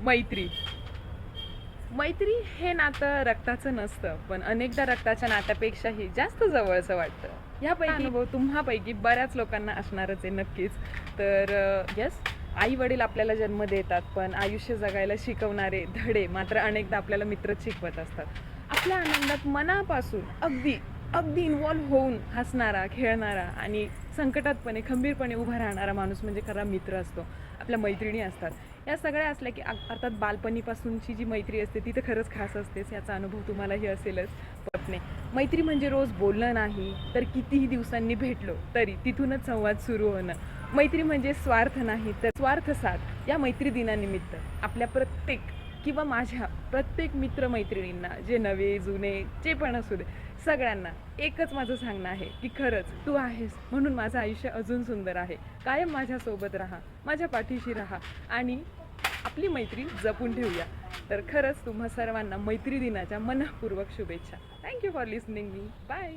मैत्री. मैत्री हे नातं रक्ताचं नसतं, पण अनेकदा रक्ताच्या नात्यापेक्षाही जास्त जवळचं वाटतं. ह्यापैकी अनुभव तुम्हापैकी बऱ्याच लोकांना असणारच आहे नक्कीच. तर येस, आई वडील आपल्याला जन्म देतात, पण आयुष्य जगायला शिकवणारे धडे मात्र अनेकदा आपल्याला मित्रच शिकवत असतात. आपल्या आनंदात मनापासून अगदी अगदी इन्व्हॉल्व्ह होऊन हसणारा, खेळणारा आणि संकटातपणे खंबीरपणे उभा राहणारा माणूस म्हणजे खरा मित्र असतो. आपल्या मैत्रिणी असतात. या सगळ्या असल्या की अर्थात बालपणीपासूनची जी मैत्री असते ती तर खरंच खास असतेच. याचा अनुभव तुम्हालाही असेलच. पटणे मैत्री म्हणजे रोज बोलणं नाही, तर कितीही दिवसांनी भेटलो तरी तिथूनच संवाद सुरू होणं. मैत्री म्हणजे स्वार्थ नाही, तर स्वार्थ साथ. या मैत्री दिनानिमित्त आपल्या प्रत्येक किंवा माझ्या प्रत्येक मित्रमैत्रिणींना, जे नवे जुने जे पण असू दे, सगळ्यांना एकच माझं सांगणं आहे की खरंच तू आहेस म्हणून माझं आयुष्य अजून सुंदर आहे. कायम माझ्यासोबत राहा, माझ्या पाठीशी राहा आणि आपली मैत्री जपून ठेवूया. तर खरंच तुम्हा सर्वांना मैत्री दिनाच्या मनःपूर्वक शुभेच्छा. Thank you for listening me. Bye.